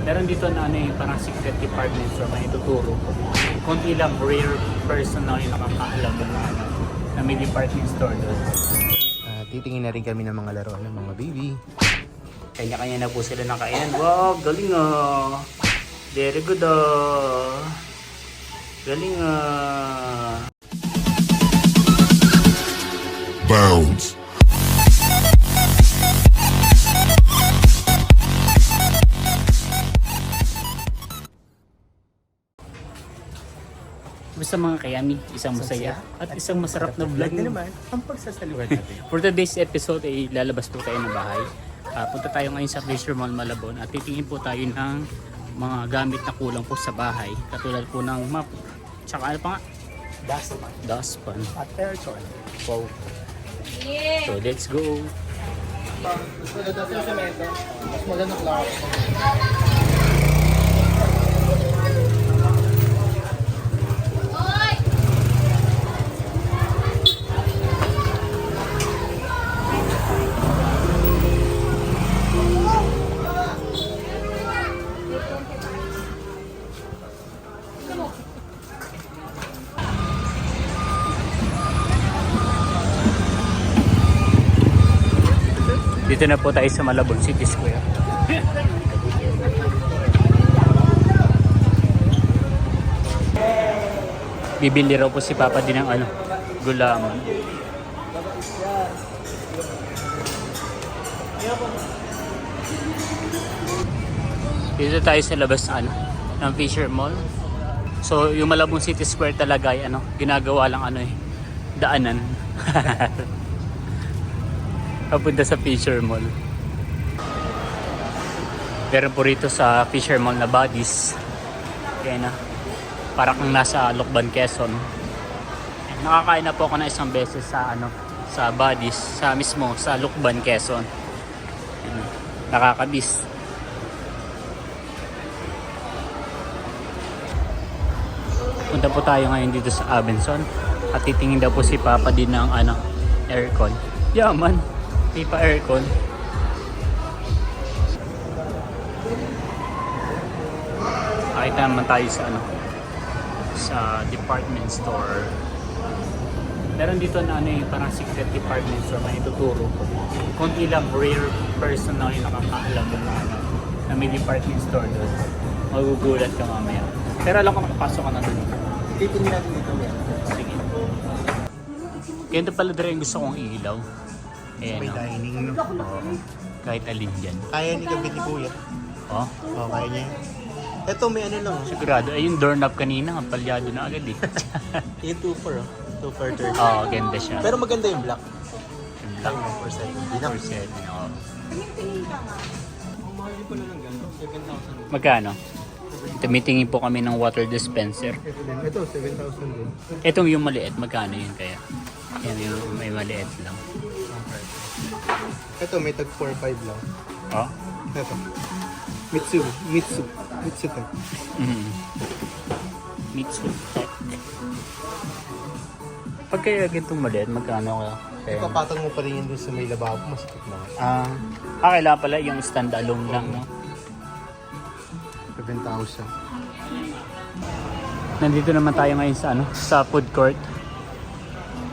Meron dito na ano yung parang secret department store na ituturo ko. Kunti lang rare person na yung nakakaalam na ano, na may department store doon. Titingin na rin kami ng mga laruan ng mga baby. Kanya-kanya na po sila nakain. Wow, galing ah. Very good ah. Galing ah. Bounce. Basta mga kayami, isang masaya at isang masarap na vlog naman ang pagsasaliwan natin. For today's episode ay lalabas po tayo ng bahay. Punta tayo ngayon sa Fisher Mall Malabon at titingin po tayo ng mga gamit na kulang po sa bahay. Katulad po ng map, tsaka ano pa nga? Dustpan. At aircon. Wow. So let's go. Mas maganda sa semento. Mas maganda lang. Dito na po tayo sa Malabon City Square. Bibili raw po si Papa din ng ano, gulaman. Dito tayo sa labas ng ano, ng Fisher Mall. So yung Malabon City Square talaga ay ano, ginagawa lang ano daanan. Papunta sa Fisher Mall. Meron po rito sa Fisher Mall na bodies. Kaya na. Para kang nasa Lucban, Quezon. Nakakain na po ako na isang beses sa ano, sa bodies, sa mismo sa Lucban, Quezon. Nakakabis. Punta po tayo ngayon dito sa Abenson. At titingin daw po si Papa din ng ano, aircon. Yaman. May pa aircon. Nakita naman tayo sa ano, sa department store. Meron dito na ano yung parang secret department store na ituturo ko. Kunti lang rare person na yung nakakaalam na ano, na may department store doon. Magugulat ka mamaya. Pero alam ko makapasok ka na doon. Titingin natin dito yan. Sige. Ganito pala din yung gusto kong ilaw. Ayan, May no? dining, no? Oo. Kahit alin dyan. Kaya ni Gabit ni Kuya. Oh, Oo, kaya niya. Ito, may ano lang. sigurado. Ay, yung doorknob kanina, palyado na agad eh. Yung 2-4, oh. 2-4-30. Oo, ganda siya. Pero maganda yung black. Yung Black black 1%. Hindi na. percent. Oo. Ang mahal ko na lang gano'n. 7,000. Magkano? Tumitingin po kami ng water dispenser. Ito, 7,000 din. Itong yung maliit, magkano yun kaya? Yan yung may maliit lang. Ito, may tag 4-5 lang. Oh? Ito. Mitsu tag. Mitsu Tech. Pag kaya gantong maliit, magkano kaya? Ipapatag mo pa rin yun dun sa may lababo. Masakit lang. Kailangan pala yung stand-alone lang, no? 7,000. Nandito naman tayo ngayon sa ano, sa food court.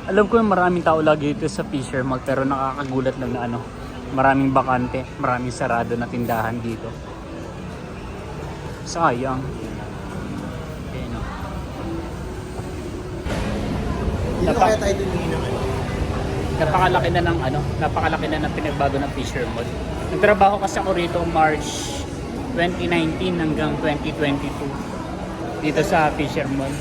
Alam ko maraming tao lagi dito sa Fisher Mall pero nakakagulat lang na ano, maraming bakante, maraming sarado na tindahan dito. Sayang. Ayan, no? Hindi na kaya tayo dun ng ano. Napakalaki na ng ano, napakalaki na ng pinagbago ng Fisher Mall. Nagtrabaho kasi ako rito March 2019 hanggang 2022 dito sa Fisher Mall.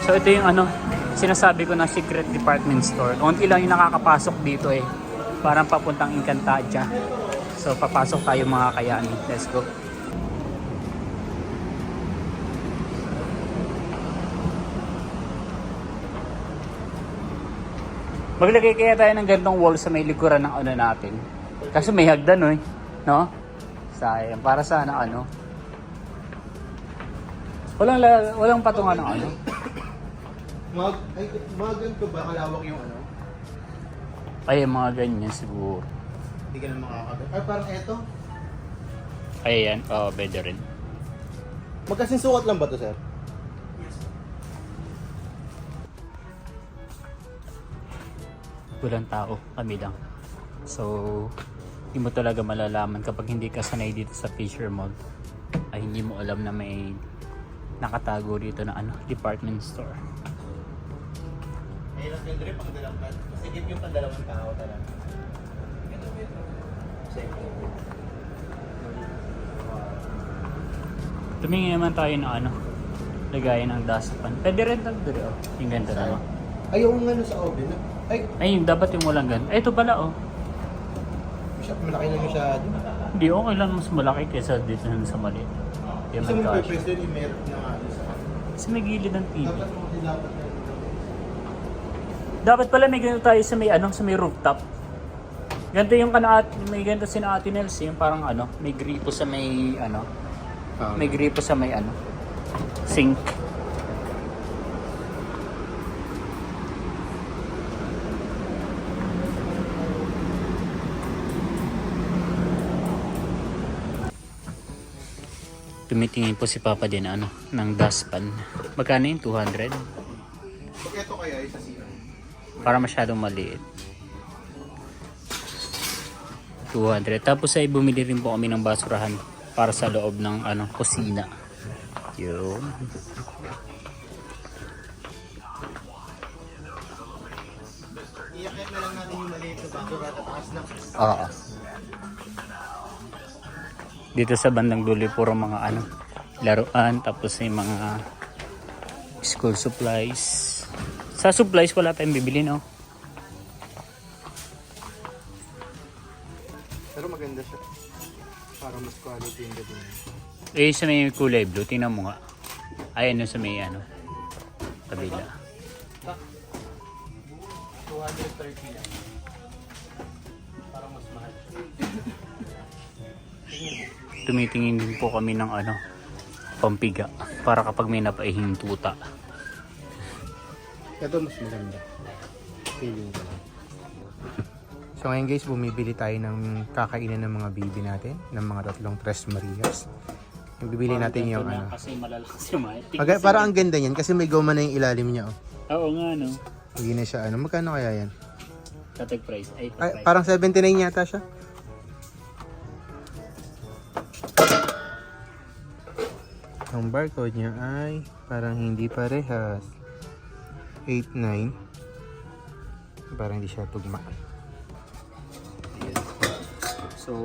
So ito yung ano, sinasabi ko na secret department store. Unti lang yung nakakapasok dito eh. Parang papuntang Encantadia. So papasok tayo mga kayani. Let's go. Maglagay kaya tayo ng ganitong wall sa may likuran ng ano natin. Kasi may hagdan eh. No? Sayang. Para sana ano. Walang patungan ng ano. Mga ganito ba kalawak yung ano? Ay, mga ganyan siguro. Hindi ka na makakabit. Ay, parang eto. Ayan, oo, pwede rin. Magkasing sukat lang ba to, sir? Walang tao, kami lang. So, hindi mo talaga malalaman kapag hindi ka sanay dito sa Fisher Mall. Ay hindi mo alam na may nakatago dito na department store. Ayun lang yung pang dalawang. Masigit yung pang dalawang tao talaga. Tumingin naman tayo na lagayan ng dustpan. Pwede rin tagduri, oh. Yung ganda naman. Ay, yung ano sa oven. Ay, Ay, dapat yung walang ganda. Ay, ito pala, oh. malaki na masyado. Hindi, okay lang mas malaki kaysa dito sa maliit. Yung Gusto mo magkasya. purpose din yung meron na ano sa Kasi may gilid ng TV. dapat mo din dapat na Dapat pala may ganito tayo sa may sa may rooftop. Ganito yung may ganito si Ate Nels, yung parang may gripo sa may may gripo sa may sink. Tumitingin po si Papa din ng dustpan. Magkano yung 200? Pag ito kaya isa sila. Para masyadong maliit. 200. Tapos ay bumili rin po kami ng basurahan para sa loob ng kusina. Yun. Iyakin na lang natin yung maliit na bago ratataas na. Oo. Dito sa bandang dulo puro mga laruan, tapos yung mga school supplies. Sa supplies wala tayong bibili, no? Pero maganda siya. Para mas quality yung gabi. Eh, sa may kulay blue, tingnan mo nga. Ayan sa may kabila. 230 lang. Parang mas mahal. Tumitingin din po kami ng pampiga para kapag may napaihing tuta. Ito mas maganda. Feeling ko lang. So ngayon guys, bumibili tayo ng kakainan ng mga bibi natin, ng mga tatlong Tres Marias. Yung bibili natin yung Kasi malalakas yung Parang ang ganda niyan kasi may goma na yung ilalim niya. Oo nga, no? Hindi na siya magkano kaya yan? Tatag price. Ay, Parang 79 yata siya. Ang barcode niya ay parang hindi parehas. 89. Parang hindi siya tugma. So,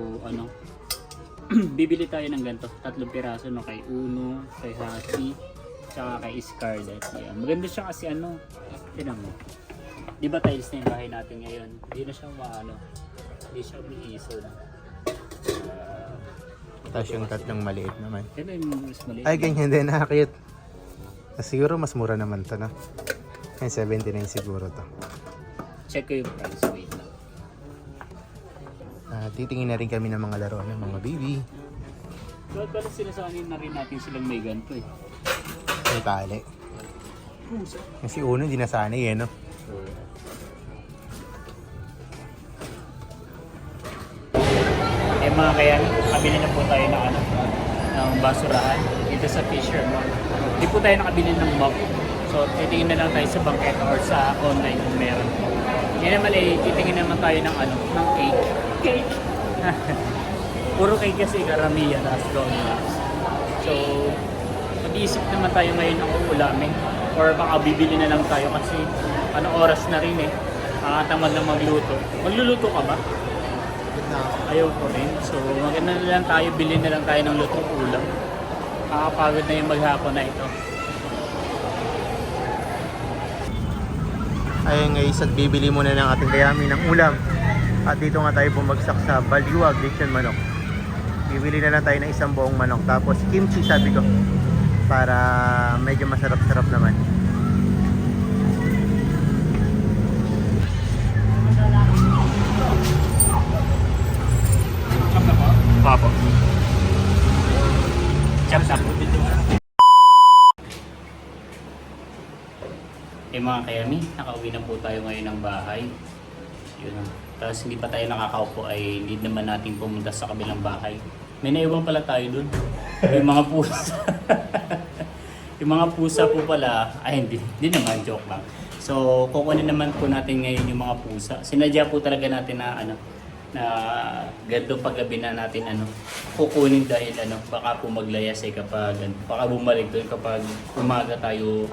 bibili tayo ng ganito. 3 piraso, no? Kay Uno, kay Haki, tsaka kay Scarlett. Yan. Maganda siya kasi tinan mo. Di ba tiles na yung bahay natin ngayon? Hindi na siya hindi siya umiiso na. Tapos yung tatlong maliit naman. Yan yung mas maliit. Ay, ganyan din. Nakakit. Siguro mas mura naman to, no? Yan, 79 siguro to. Check ko yung price. Wait lang. Titingin na rin kami ng mga laruan ng mga baby. Bakit pala sinasanin na rin natin silang may ganito eh? May tali. Kasi uno, hindi nasanay no? Mga kaya, kabili na po tayo ng basurahan dito sa Fisher Mall. Hindi po tayo nakabili ng mop. So, titingin na lang tayo sa bangketa or sa online kung meron po. Yan naman titingin naman tayo ng ng cake. Cake! Puro cake kasi karamihan as donuts. So, mag-iisip naman tayo ngayon ng uulamin. Or baka bibili na lang tayo kasi oras na rin tamad na magluto. Magluluto ka ba? Ayaw ko rin. So, maganda na lang tayo, bilhin na lang tayo ng lutong ulam. Nakakapagod na yung maghapon na ito. Ayun guys, at bibili muna ng ating kayami ng ulam. At dito nga tayo bumagsak sa Baliwag, Lechon Manok. Bibili na lang tayo ng isang buong manok. Tapos kimchi sabi ko. Para medyo masarap-sarap naman. Papo. Chap-chap. Mga kayami, nakauwi na po tayo ngayon ng bahay. Yun. Tapos hindi pa tayo nakakaupo ay need naman natin pumunta sa kabilang bahay May naiwan pala tayo dun. Yung mga pusa. Yung mga pusa po pala, ay hindi naman, joke lang. So, kukunin naman po natin ngayon yung mga pusa. Sinadya po talaga natin na na ganito paggabi na natin kukunin dahil baka po maglayas kapag baka bumalik doon kapag umaga tayo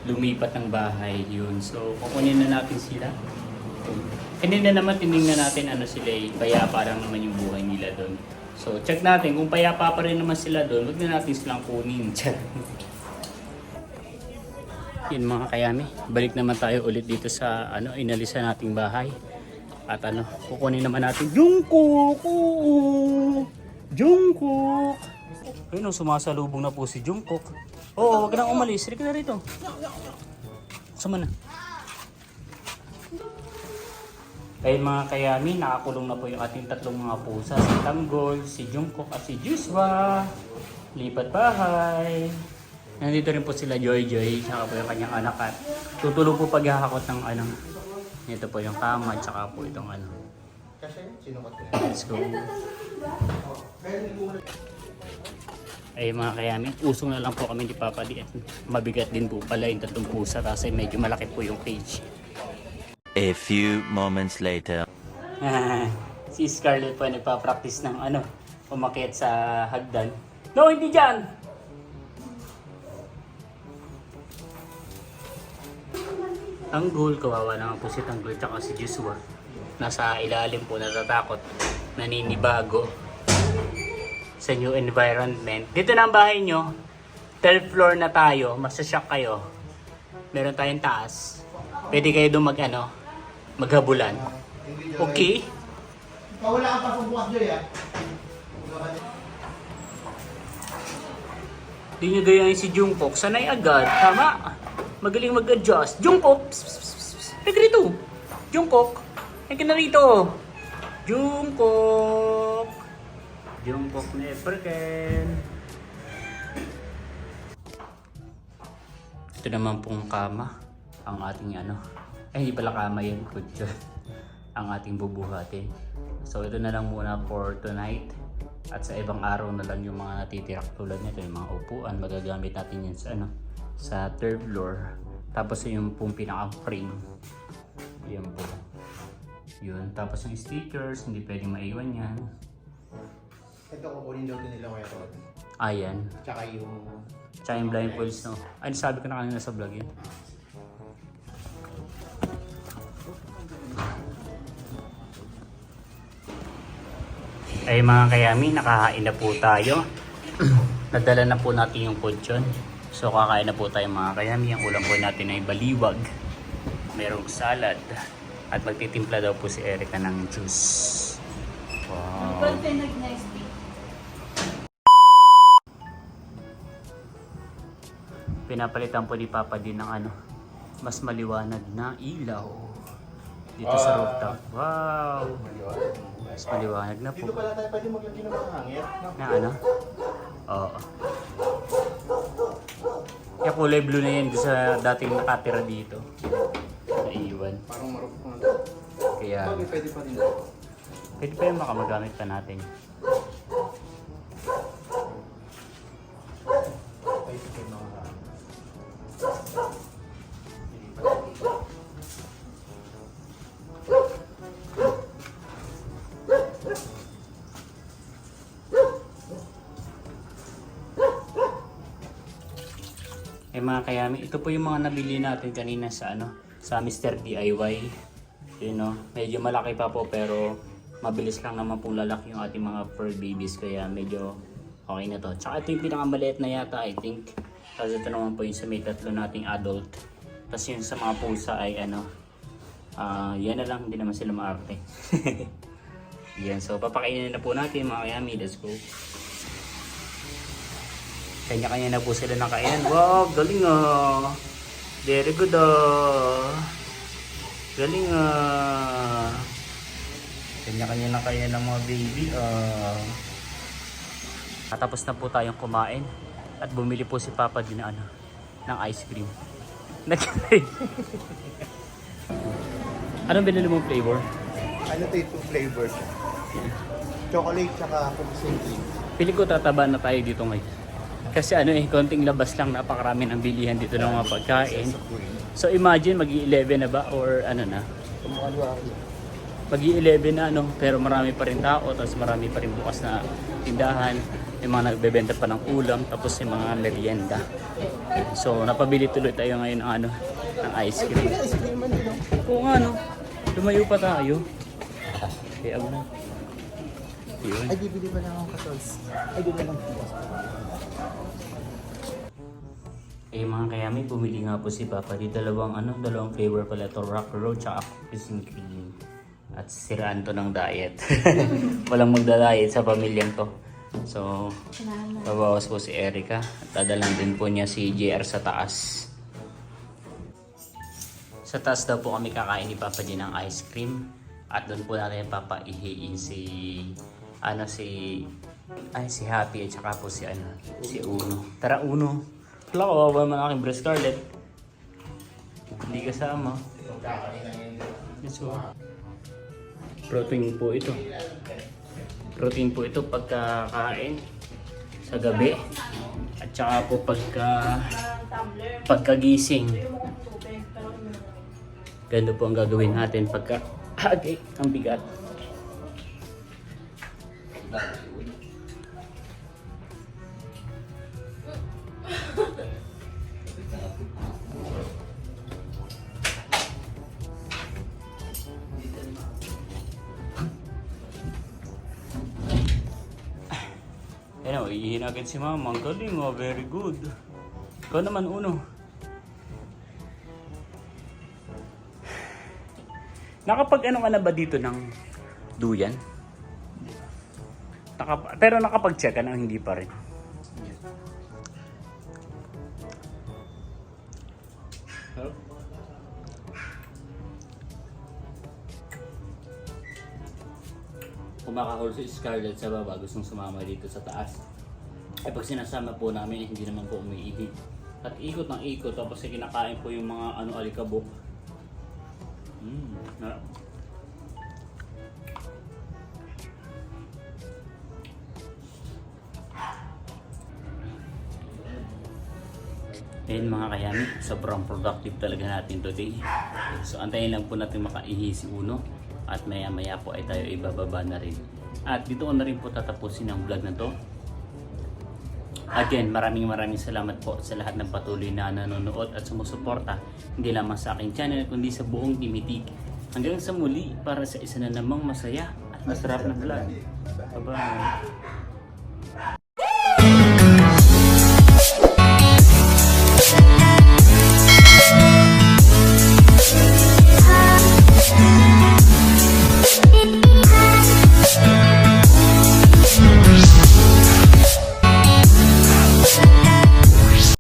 lumipat ng bahay yun. So, kukunin na natin sila. Hindi na naman tinignan natin sila payapa lang naman yung buhay nila doon. So, check natin kung payapa pa rin naman sila doon, wag na natin silang kunin. Yun mga kayami, balik naman tayo ulit dito sa inalisan nating bahay. At kukunin naman natin Jungkook! Jungkook! Ayun, sumasalubong na po si Jungkook. Oo, wag ka nang umalis. Sige na rito. Sama na. Ayun mga kayami, nakakulong na po yung ating tatlong mga pusa. Si Tanggol, si Jungkook at si Juswa. Lipat bahay. Nandito rin po sila Joy, saka po yung kanyang anak at tutulog po paghahakot ng ito po yung kama at saka po itong Kasi, sinukat ko. Let's go. Ay mga kayami, usong na lang po kami ni Papa Di at mabigat din po pala yung tatlong pusa kasi medyo malaki po yung cage. A few moments later. Si Scarlett po nagpa-practice ng umakyat sa hagdan. No, hindi dyan! Tanggol, kawawa naman po si Tanggol tsaka si Joshua. Nasa ilalim po, natatakot, naninibago sa new environment. Dito na ang bahay nyo, 3rd floor na tayo, masashock kayo. Meron tayong taas. Pwede kayo doon maghabulan. Okay? Wala kang pasok bukas, Joy, ha? Di nyo gayahin si Jungkook, sanay agad, tama? Magaling mag-adjust. Jungkook! Pwede rito! Jungkook! Pwede na rito! Jungkook! Jungkook never can. Ito naman pong kama. Ang ating ay hindi pala kama yun. Ang ating bubuhatin. So ito na lang muna for tonight. At sa ibang araw na lang yung mga natitira tulad nito, yung mga upuan, magagamit natin yan sa 3rd floor. Tapos yung pong pinaka-frame. Yan po. Yun. Tapos yung stickers, hindi pwedeng maiwan yan. Ito kukunin daw din nila kaya to. Ayan. Tsaka yung... Tsaka yung blindfolds, no? Ay, sabi ko na kanina sa vlog yun. Ay mga kayami, nakakain na po tayo. Nadala na po natin yung kutsyon. So kakain na po tayo mga kayami. Ang ulam po natin ay baliwag. Merong salad. At magtitimpla daw po si Erica ng juice. Wow. Pinapalitan po ni Papa din ng mas maliwanag na ilaw. Dito sa rooftop. Wow! Mas maliwanag na po. Dito pala tayo pwede maglagay ng mga hangir. Na Oo. Kaya kulay blue na yan sa dating nakatira dito. Naiwan. Parang marupok na. Kaya Pwede pa rin. pwede pa yung makamagamit pa natin. Mga kayami, ito po yung mga nabili natin kanina sa sa Mr. DIY. Medyo malaki pa po pero mabilis lang naman pong lalaki yung ating mga fur babies kaya medyo okay na to. Tsaka ito yung pinakamaliit na yata I think. Tapos ito naman po yung sa may tatlo nating adult. Tapos yung sa mga pusa ay yan na lang, hindi naman sila maarte. Yan, so papakainin na po natin mga kayami, let's go. Kanya-kanya na po sila nakain. Wow, galing ah. Very good ah. Galing ah. Kanya-kanya na kain ng mga baby ah. Tapos na po tayong kumain. At bumili po si Papa din ng ice cream. Anong binili mong flavor? Ano to yung 2 flavors? Chocolate tsaka cookies and cream. Pili ko tataba na tayo dito ngayon. Kasi ano konting labas lang, napakarami ng bilihan dito ng mga pagkain. So imagine mag-11 na ba or ano na? Mag-11 na ano, pero marami pa rin tao, tapos marami pa rin bukas na tindahan. May mga nagbebenta pa ng ulam, tapos yung mga merienda. So napabili tuloy tayo ngayon ng ano, ng ice cream. Oo nga no, lumayo pa tayo. Kaya ano, yun. Ay, bibili pa lang ako katols. Ay, bibili lang. Mga kayami, bumili nga po si Papa di dalawang flavor pala to, Rock Road tsaka cookies and cream. At siraan to ng diet. Walang magda-diet sa pamilyang to. So, babawas po si Erica. At dadalan din po niya si JR sa taas. Sa taas daw po kami kakain ni Papa din ng ice cream. At doon po natin papaihiin si Happy at saka po si Uno. Tara Uno. Wala, kawawa man aking breast Scarlett. Hindi kasama. Yes, protein po ito. Protein po ito pagkakain sa gabi. At saka po pagkagising. Ganda po ang gagawin natin pagka ang bigat. Ano, iihin agad si Mama. Ang galing, very good. Ikaw naman, Uno. Nakapag-ano ka na ba dito ng duyan? Pero nakapag-check ka na, hindi pa rin. Kumakahol si Scarlett sa baba, gustong sumama dito sa taas. Eh pag sinasama po namin, hindi naman po umiibig. At ikot ng ikot, tapos kinakain po yung mga alikabok. Ayun mga kayami, sobrang productive talaga natin today. So antayin lang po natin makaihi si Uno. At maya maya po ay tayo ibababa na rin. At dito ko na rin po tatapusin ang vlog na to. Again, maraming salamat po sa lahat ng patuloy na nanonood at sumusuporta. Hindi lamang sa aking channel, kundi sa buong Timitik. Hanggang sa muli para sa isa na namang masaya at masarap na vlog. Bye-bye!